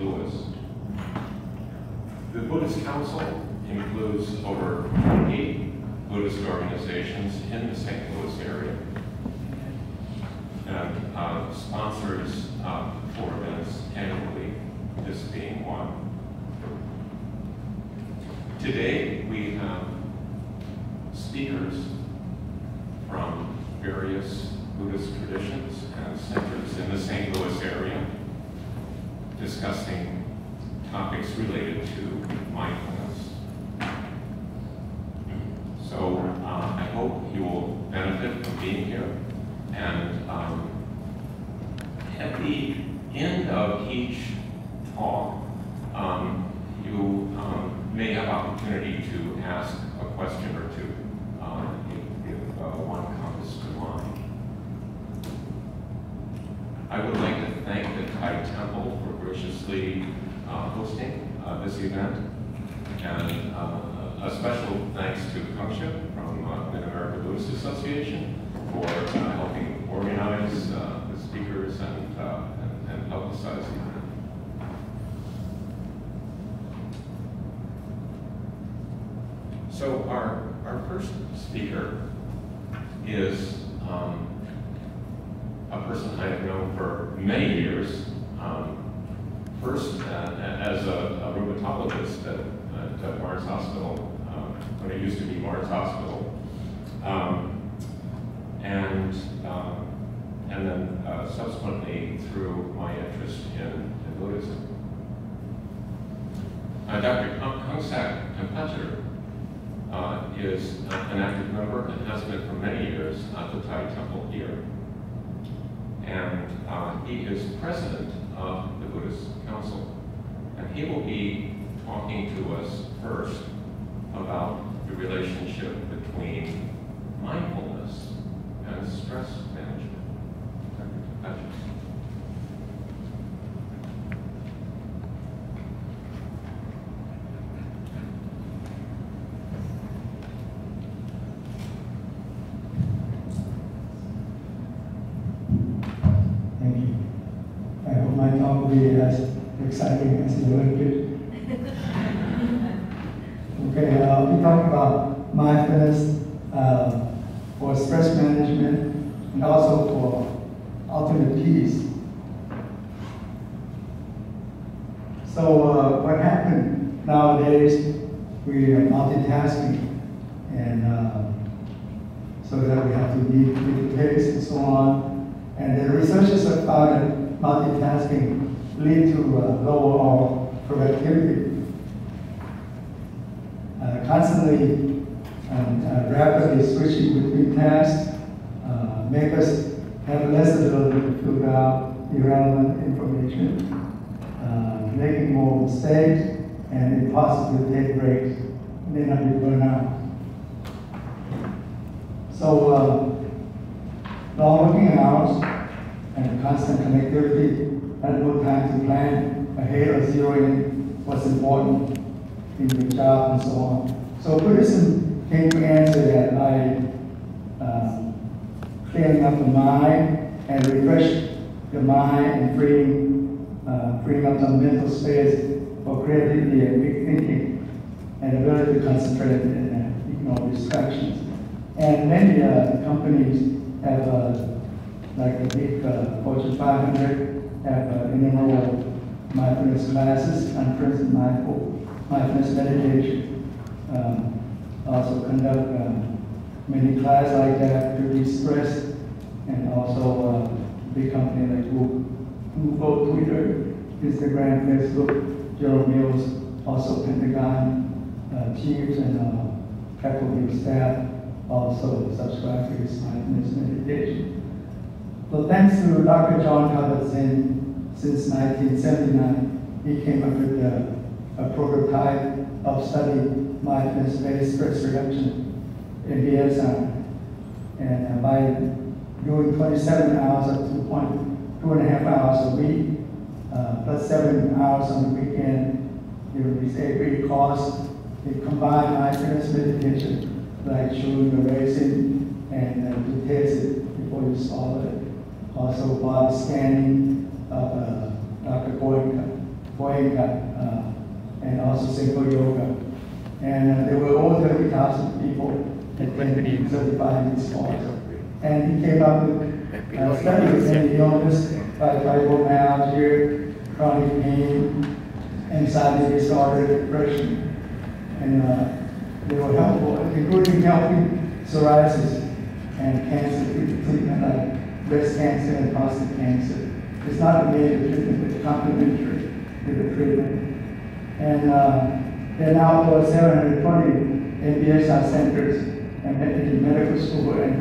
Louis. The Buddhist Council includes over 20 Buddhist organizations in the St. Louis area and sponsors 4 events annually, this being one. Today we have speakers from various Buddhist traditions and centers in the St. Louis area discussing topics related to mindfulness. So I hope you will benefit from being here. And at the end of each talk, you may have opportunity to ask a question or two if one comes to mind. I would like to thank the Thai Temple for graciously hosting this event, and a special thanks to Kongsak from the Mid-American Buddhist Association for helping organize the speakers and publicize the event. So our first speaker is a person I have known for many years. First, as a rheumatologist at Mars Hospital, when it used to be Mars Hospital, and then subsequently through my interest in Buddhism. Dr. Kongsak Tanphaichitr is an active member and has been for many years at the Thai Temple here. And he is president of the Buddhist Council. And he will be talking to us first about the relationship between mindfulness and stress management. Dr. Tanphaichitr. Thank you. I hope my talk will be as exciting as you like it. Okay, we talk about mindfulness for stress management and also for ultimate peace. So what happened nowadays, we are multitasking, and so that we have to meet the pace and so on. And the researchers have found that multitasking leads to lower our productivity. Constantly and rapidly switching between tasks make us have less ability to filter out irrelevant information, making more mistakes, and impossible to take breaks, may not be burned out. So long working hours and constant connectivity had no time to plan ahead or zero in what's important in your job and so on. So Buddhism came to answer that by clearing up the mind and refresh the mind and freeing up some mental space for creativity and big thinking and ability to concentrate and ignore distractions. And many companies have, like the big Fortune 500, have innumerable mindfulness classes and for instance mindfulness meditation. Also conduct many classes like that to de-stress, and also big company like Google, Twitter, Instagram, Facebook, General Mills, also Pentagon chiefs and Capitol Hill staff also subscribe to this mindfulness meditation. So thanks to Dr. John Kabat-Zinn, since 1979, he came up with a prototype of study mindfulness-based stress reduction in BSI. And by doing 27 hours up to 2.5 hours a week, plus 7 hours on the weekend, during these 8-week course, it combined mindfulness meditation, like showing the racing and to taste it before you swallow it. Also body scanning of Dr. Boyd Goenka, and also Seiko Yoga. And there were over 30,000 people attending, certified in this course. And he came up with studies in the illness by fibromyalgia, chronic pain, anxiety disorder, depression. And they were helpful, including helping psoriasis and cancer treatment like breast cancer and prostate cancer. It's not a major treatment, it's complementary to the treatment. And there are now over 720 MBSI centers and medical school and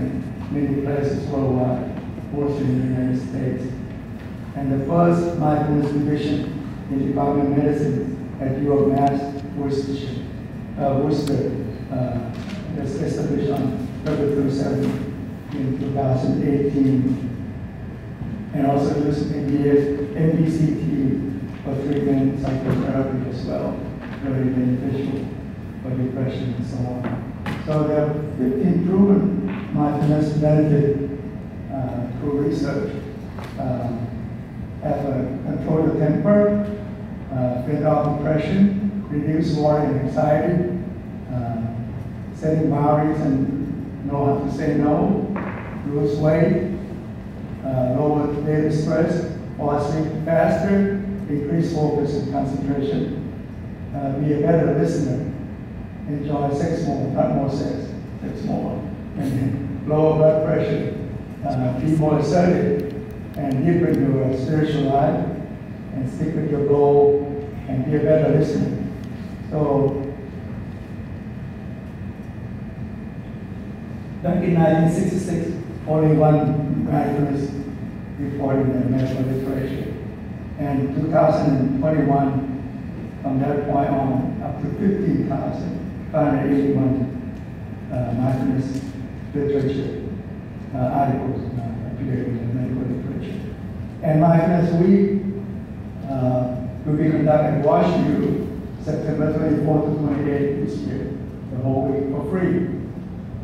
many places worldwide, also in the United States. And the first mindfulness division in the Department of Medicine at U of Mass, Worcester, was established on February 7 in 2018. And also used MBCT for treatment psychotherapy as well, very beneficial for depression and so on. So there are 15 proven mindfulness benefit through research. Have control the temper, fend off depression, reduce worry and anxiety, setting boundaries and know how to say no, lose weight, lower daily stress, fall asleep faster, increase focus and concentration, be a better listener, enjoy sex more, not more sex more, and lower blood pressure, be more assertive, and deepen your spiritual life, and stick with your goal, and be a better listener. So, back in 1966, only one mindfulness reported in the medical literature. And 2021, from that point on, up to 15,581 mindfulness literature articles appeared in the medical literature. And Mindfulness Week will be conducted in Washington, September 24 to 28 this year, the whole week for free.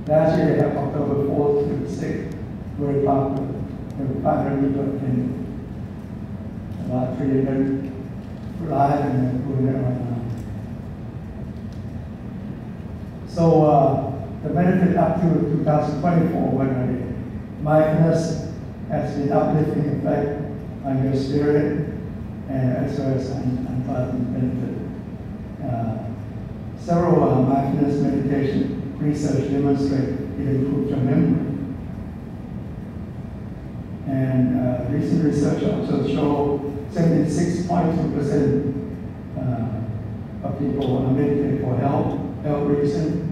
Last year they had October 4th to the 6th, very popular. There were 500 people attending. About 300 live and then doing it online. So the benefit up to 2024, what are they? Mindfulness has been uplifting effect on your spirit and as well as unpleasant benefit. Several mindfulness meditation research demonstrate it improves your memory. And recent research also show 76.2% of people are meditating for health reason.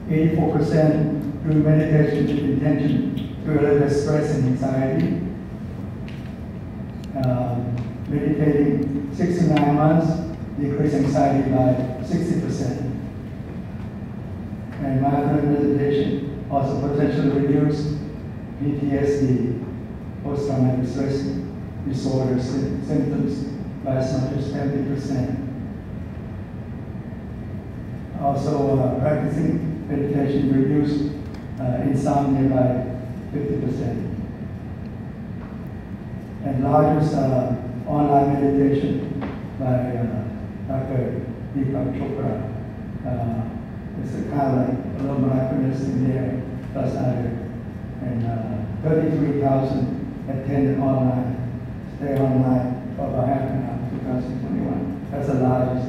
84% do meditation with intention to relieve stress and anxiety. Meditating 69 months decrease anxiety by 60%. And mindfulness meditation also potentially reduce PTSD, post-traumatic stress disorder symptoms by as much as 70%. Also, practicing meditation reduce insomnia by 50%. And largest online meditation by Dr. Deepak Chopra. It's a kind of like a little mindfulness in there, plus other. And 33,000 attended online, stay online for about half an hour, 2021. That's the largest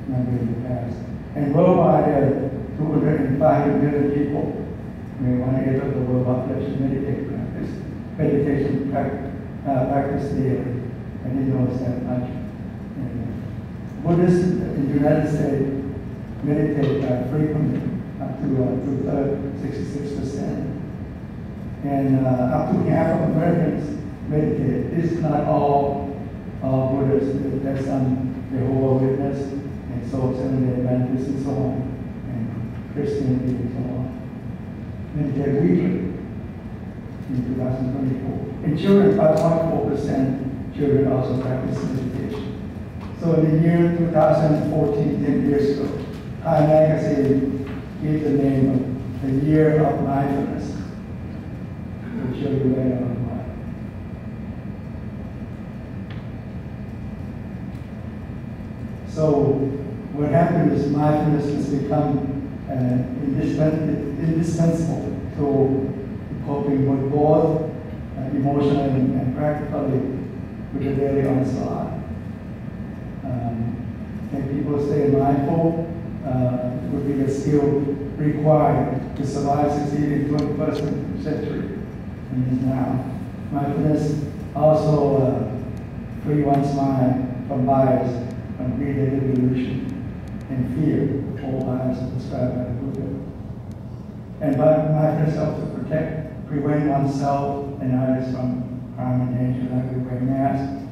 number in the past. And worldwide, there are 205 million people. I mean, 1/8 of the world population meditation practice daily. I didn't know it's that much. And Buddhists in the United States meditate frequently, up to two-thirds, 66%. And up to half of Americans meditate. This is not all Buddhists. There's some Jehovah's Witness and Soul Seventh-day Adventists and so on, and Christianity and so on. Meditate weekly in 2024. In children, 5.4% children also practice meditation. So in the year 2014, 10 years ago, Time Magazine gave the name of the Year of Mindfulness. We'll show you later on why. So what happened is mindfulness has become indispensable to coping with both emotionally and practically with the daily onslaught. And people stay mindful would be the skill required to survive, succeed in the 21st century and is now. Mindfulness also free one's mind from bias, from greed and delusion, and fear, all bias described by the Buddha. And mindfulness helps to prevent oneself and others from harm and danger, like we wear masks,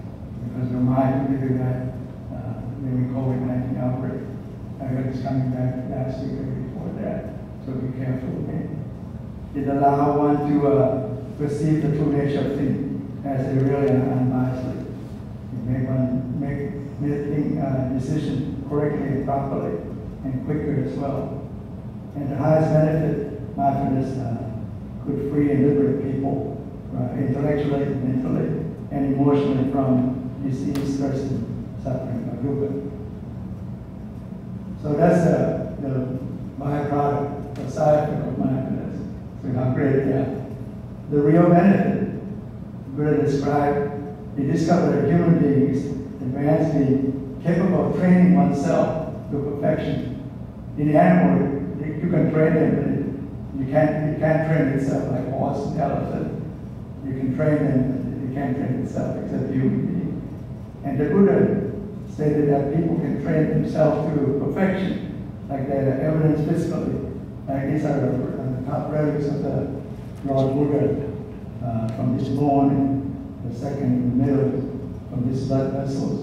because we're mindful to do that during COVID-19 outbreak. I heard it's coming back last week or before that, so be careful again. It allows one to perceive the true nature of things as they really are unbiasedly. It make one make decision correctly and properly and quicker as well. And the highest benefit, mindfulness could free and liberate people intellectually, mentally, and emotionally from disease, stress, and suffering or dukkha. So that's the byproduct, the side effect of mindfulness. So how great they are. The real benefit, Buddha described, he discovered that human beings, advanced beings, capable of training oneself to perfection. In the animal, you can train them, but you can't train itself like horse and elephant. You can train them, but you can't train itself except human beings. And the Buddha stated that people can train themselves to perfection, like they are evidence physically. Like these are the top relics of the Lord Buddha from this bone, the second in the middle from these blood vessels,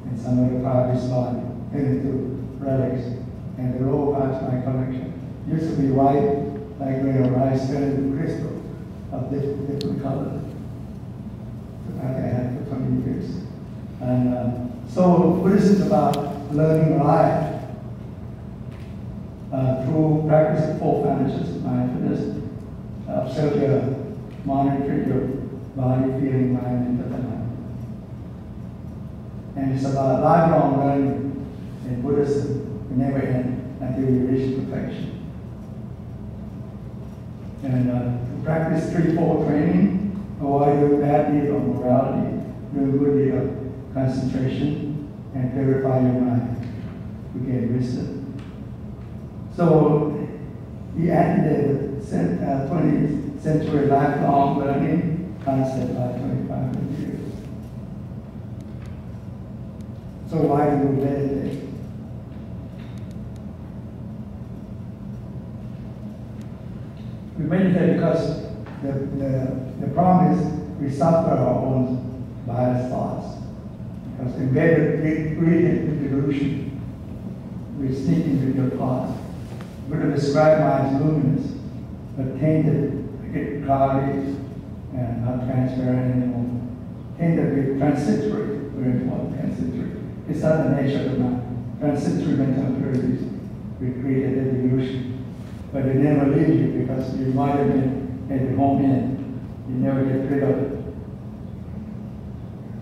and some other part of his body, into relics. And the lower parts of my collection used to be white, like rice, turned into crystal of different colors. So that I had for 20 years. And so Buddhism is about learning life through practice of 4 foundations of mindfulness. Observe your monitor your body, feeling, mind, and the mind. And it's about lifelong learning in Buddhism. It never ends until you reach perfection. And to practice threefold training, avoid doing bad deed of morality, doing good deed of concentration, and purify your mind to gain wisdom. So he antedated 20th century lifelong learning concept by 2,500 years. So why do we meditate? We meditate because the problem is we suffer our own biased thoughts. Because embedded greed and delusion, we sneak into your thoughts. Buddha described mind as luminous, but tainted, get cloudy and not transparent anymore. Tainted with transitory, very important, transitory. It's not the nature of the mind. Transitory mental impurities with greed and delusion. But it never leaves you because you might have been at the home end. You never get rid of it.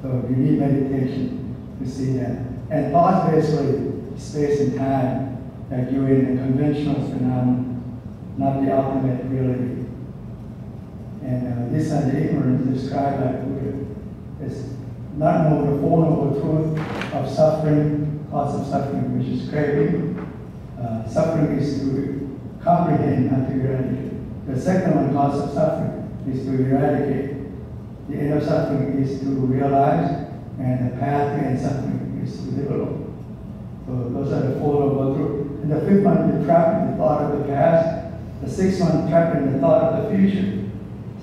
So you need meditation to see that. And thoughts basically space and time, like you're in a conventional phenomenon, not the ultimate reality. And this and the ignorance described by Buddha is not know the Four Noble Truths of suffering, cause of suffering, which is craving. Suffering is to comprehend, not to eradicate. The second one, cause of suffering, is to eradicate. The end of suffering is to realize, and the path to end suffering is to develop. So those are the Four Noble Truths. And the fifth one, you're trapped in the thought of the past. The sixth one, trapped in the thought of the future.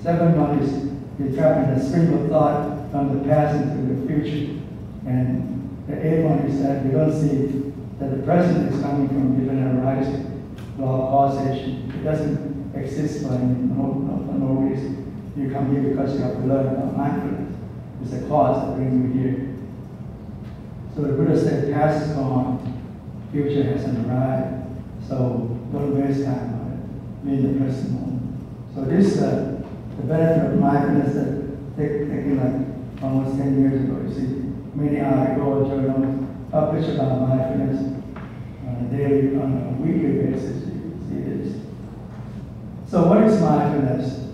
Seventh one is you're trapped in the stream of thought from the past into the future. And the eighth one is that you don't see that the present is coming from given and arising, law of causation. It doesn't exist for no reason. You come here because you have to learn about mindfulness. It's a cause that brings you here. So the Buddha said, past is gone, future hasn't arrived, so don't waste time on it. Be in the present moment. So this the benefit of mindfulness that taking like almost 10 years ago. You see many articles, journals, publish about mindfulness on a daily, on a weekly basis. You can see this. So what is mindfulness?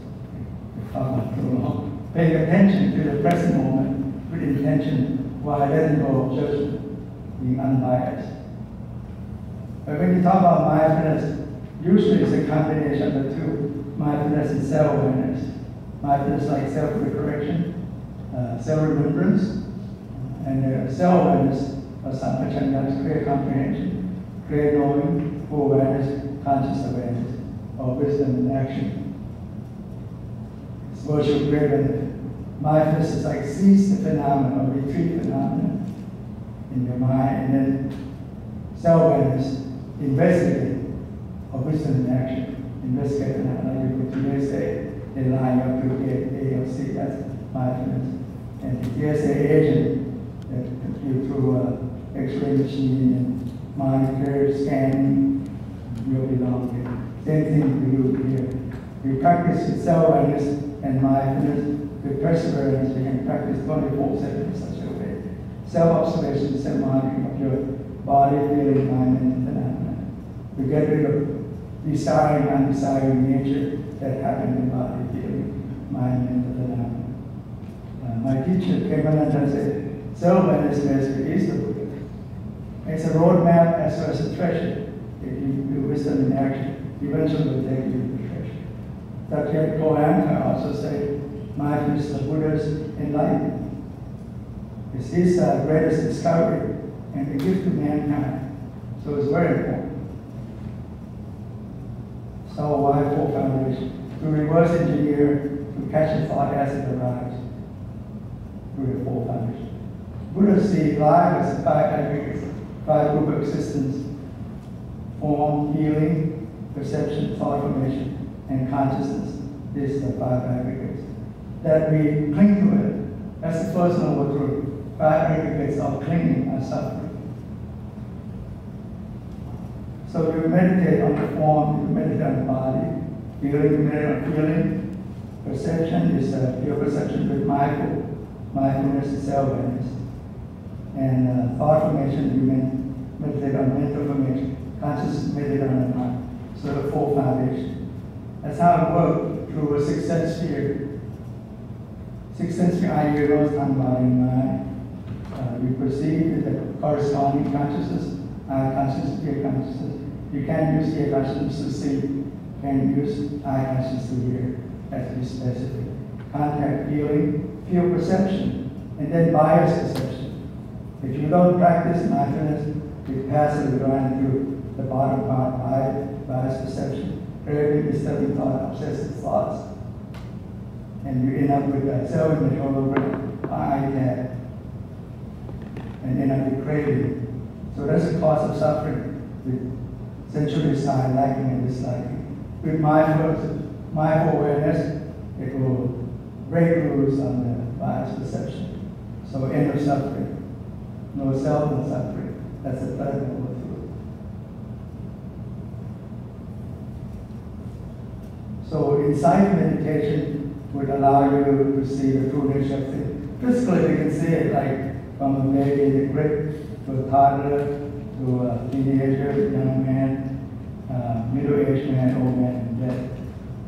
If I'm not too long. Paying attention to the present moment with intention while letting go of judgment, being unbiased. But when you talk about mindfulness, usually it's a combination of the two, mindfulness and self-awareness. Mindfulness like self-reflection, self-remembrance, and self-awareness or sampajanya, clear comprehension, clear knowing, full awareness, conscious awareness, or wisdom in action. It's virtual clear benefit. Mindfulness is like seize the phenomenon or retreat phenomenon in your mind, and then self-awareness, investigate, or wisdom in action. Investigate phenomena, you go to USA, they line up to get A or C, that's mindfulness. And the USA agent that you through X-ray machine and mind clear scanning, you'll belong here. Same thing we do here. We practice with self-awareness and mindfulness. With perseverance, we can practice 24/7 in such a way. Self-observation, self-monitoring of your body, feeling, mind, and phenomena. We get rid of desiring, undesiring nature that happen in the body, feeling, mind, and phenomena. My teacher, Impermanence, said, self-awareness is the Buddha. It's a roadmap as well as a treasure. If you do wisdom in action, eventually will take you to the treasure. Dr. Kongsak also said, mindfulness is the Buddha's enlightenment. It's his greatest discovery and a gift to mankind. So it's very important. So why four foundations? To reverse engineer, to catch a thought as it arrives. Through the four foundations. Buddha sees life as 5 aggregates, 5 group of existence: form, feeling, perception, thought formation, and consciousness. These are the 5 aggregates. That we cling to it. That's the first noble truth. 5 aggregates of clinging are suffering. So you meditate on the form, you meditate on the body, feeling, you meditate on feeling. Perception is pure perception with mindfulness and self-awareness. And thought formation, you meditate on mental formation. Consciousness, meditate on the mind. So the 4 foundations. That's how it works through a 6th sense sphere. 6th sense sphere, eye, ear, nose, tongue, body, and mind. We perceive with the corresponding consciousness, eye consciousness, ear consciousness. You can't use ear consciousness to see, you can use eye consciousness to hear. That's to be specific. Contact, feeling, feel perception, and then bias perception. If you don't practice mindfulness, you passively go into the bottom part, bias perception, craving, disturbing thought, obsessive thoughts. And you end up with that self-image all over eye tag. And end up with craving. So that's the cause of suffering. With sensual desire, liking and disliking. With mindful awareness, it will break loose on the bias perception. So end of suffering. No self, no suffering. That's the third noble truth. So insight meditation would allow you to see the true nature of things. Physically, you can see it like from a baby in the crib to a toddler to a teenager, young man, middle-aged man, old man, and death.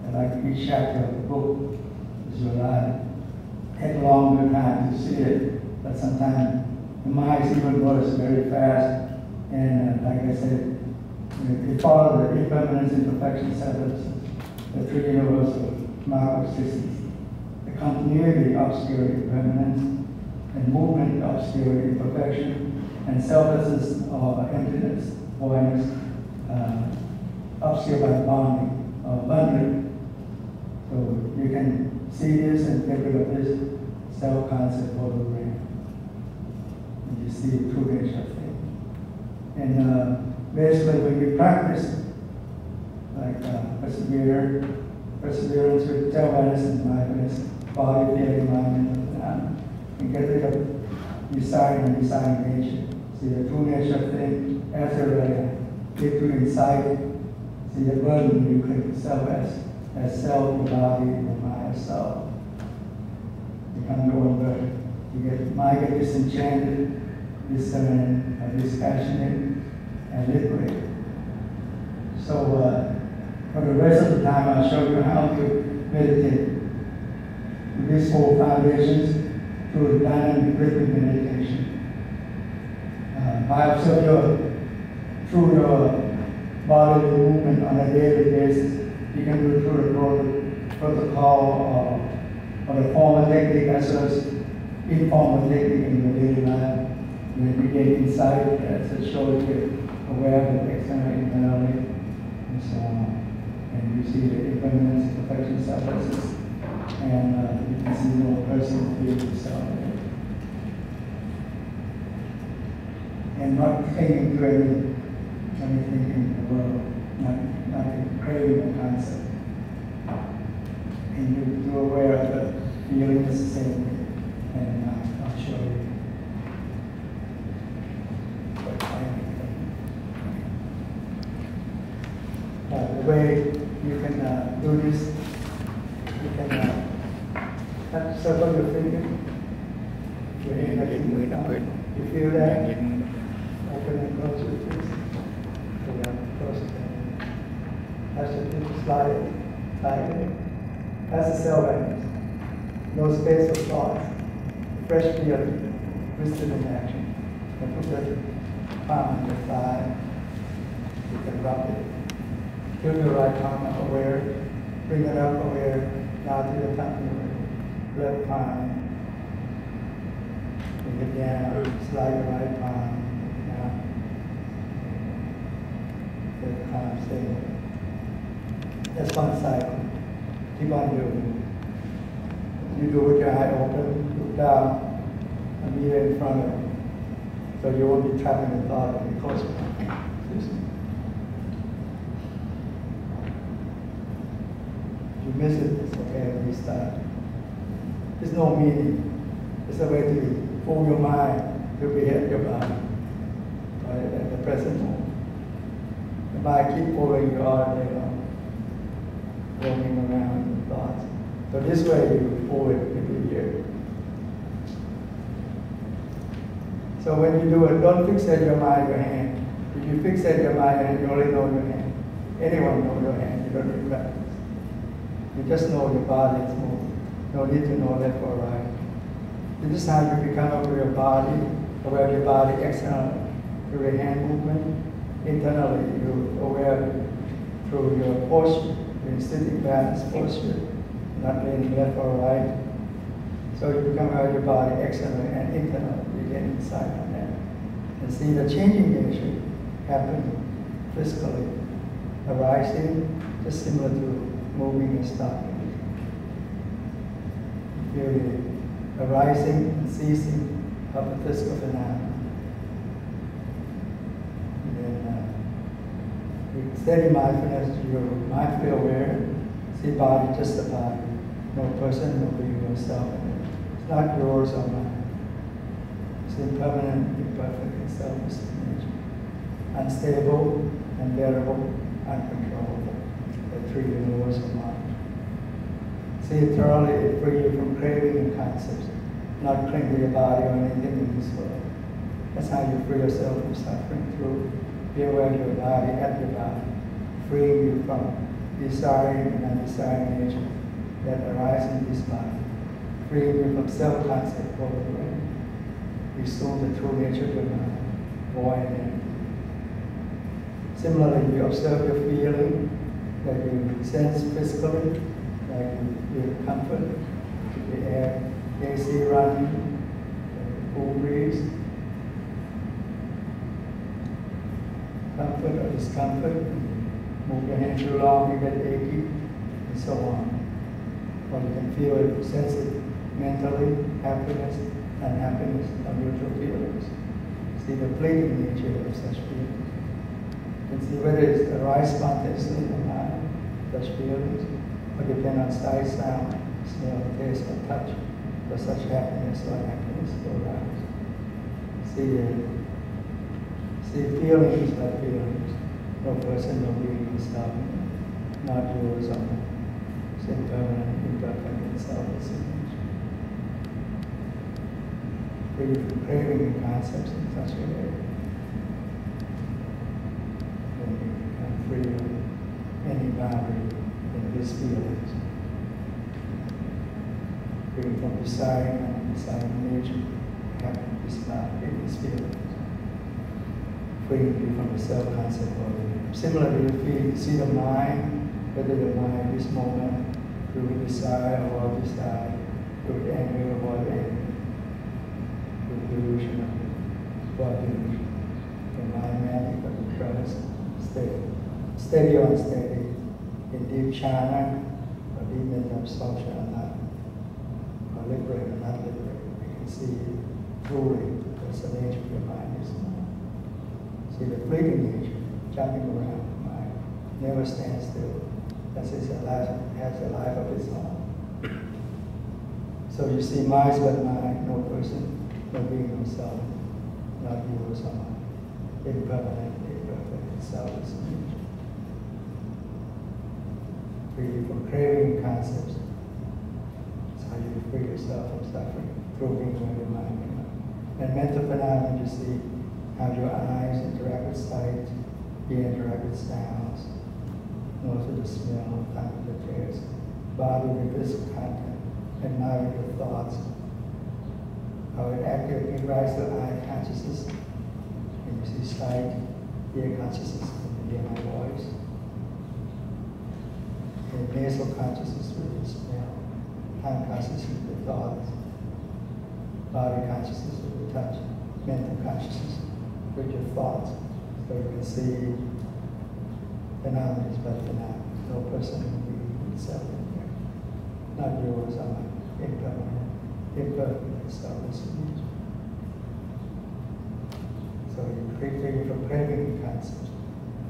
And like each chapter of the book is your life. Take a longer time to see it, but sometimes the mind is even worse, very fast. And like I said, it follows the impermanence, imperfection, selflessness, the 3 universal mark of existence. The continuity, obscurity, permanence, and movement, obscurity, imperfection, and selflessness or emptiness, voidness, obscured by bonding or bundling. So you can see this and get rid of this self-concept hologram. And you see the true nature of things. And basically when you practice, like perseverance with self-awareness and mindfulness, body, feeling, mind, and get rid of desiring and desiring nature. See the true nature of things as a reality. Get to insight. See the burden you cling to self as self, the body, the mind, self. Become your own burden. You might get disenchanted discerning, dispassionate, and liberate. So for the rest of the time, I'll show you how to meditate with these 4 foundations through dynamic rhythmic meditation. By observing through your bodily movement on a daily basis, you can do it through the protocol or the formal technique as well as informal technique in your daily life. When you get insight, as it shows you aware of the external, internally, and so on. And you see the impermanence, perfection, selflessness, and you can see your personal view of yourself. And not clinging to anything in the world, not craving a concept. And you're aware of the feeling the same way. And I'll show you. The way you can do this, you can circle your finger. Your hand, you feel that? Open and close your fist. Close it. As you slide it. That's the self-awareness. No space for thoughts. Fresh feeling, wisdom in action. And put the palm on your thigh. You can rub it. Feel your right palm up aware. Bring it up aware. Now to your tummy aware. Left palm. Bring it down. Slide your right palm. The palm stay aware. That's one cycle. Keep on doing it. You do with your eye open, look down, and mirror in front of you. So you won't be trapping the thought when you close your eyes. If you miss it, it's okay, restart. There's no meaning. It's a way to fool your mind to behave your body. Right? At the present moment. The mind keep following you all day long. Roaming around in thoughts. So this way you forward every year. So when you do it, don't fixate your mind, your hand. If you fixate your mind, you only know your hand. Anyone knows your hand, you don't need practice. You just know your body is moving. No need to know left or right. This is how you become aware of your body, aware of your body externally, through your hand movement. Internally, you're aware through your posture. You're sitting balanced posture, not leaning left or right. So you become aware of your body externally and internally. You get insight on that. And see the changing nature happen physically, arising, just similar to moving and stopping. You feel the arising and ceasing of the physical phenomena. Steady mindfulness, you're mindfully aware, see body, just the body. No person, no being, no self. It's not yours or mine. It's impermanent, imperfect, and selfless in nature. Unstable, unbearable, uncontrollable. The 3 universal mind. See it thoroughly, it frees you from craving and concepts, not cling to your body or anything in this world. That's how you free yourself from suffering through. Be aware of your body, at your body. Freeing you from desiring and undesiring nature that arise in this body. Freeing you from self-concept all the way. Restore the true nature of your mind, void and empty. Similarly, you observe your feeling that you sense physically, like you feel comfort, the air, AC running, the cool breeze, comfort or discomfort. Move your hand too long, you get achy, and so on. Or you can feel it, sense it mentally, happiness, unhappiness, or neutral feelings. See the fleeting nature of such feelings. You can see whether it's arise spontaneously or not, such feelings, or depend on sight, sound, smell, taste, or touch, for such happiness or unhappiness to arise. See feelings by feelings. No person, no being, no self, not yours own. It's impermanent, imperfect, and selfless in nature. free from craving concepts in such a way. Then you become free of any boundary in these feelings. Free from desiring and undesiring nature, having this boundary in these feelings. Free from the self-concept of it. Similarly, if you see the mind, whether the mind this moment will desire or desire, with anger or anger, with delusion or delusion, the mind magic of the present steady or unsteady, in deep jhana or deep mental absorption or not, or liberate or not liberate. You can see truly that's the nature of your mind is. See the fleeting nature, jumping around the mind, never stands still. That's its life, has a life of its own. So you see mind but mind, no person, no being, no self, not you or someone, impermanent, imperfect, selfless nature. Free from craving concepts. That's how you free yourself from suffering, through being where your mind can. And mental phenomena, you see how your eyes interact with sight, ear interact with sounds, nose with the smell, tongue with the taste, body with physical contact, and mind with your thoughts. How it accurately rises to eye consciousness, and you see sight, ear consciousness, and you hear my voice. And nasal consciousness with the smell, tongue consciousness with the thoughts, body consciousness with the touch, mental consciousness with your thoughts. So you can see phenomena, but phenomena. No person can be itself in there. Not yours, I'm impermanent, imperfect, selfless nature. So you free from craving concepts.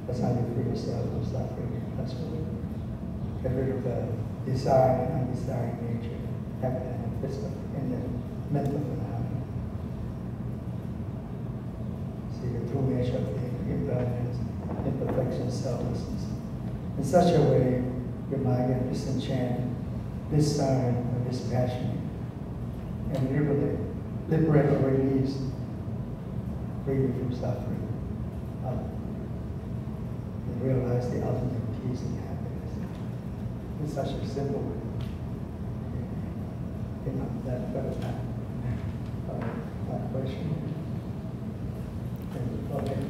That's how you free yourself from suffering. That's what you get rid of the desiring and undesiring nature happening in physical, in the mental phenomena. See the true nature of the impermanence, imperfection, selflessness. In such a way, your mind can disenchant, discern, or dispassionate, and liberate or release, freely from suffering, and realize the ultimate peace and happiness. In such a simple way. That question. Okay.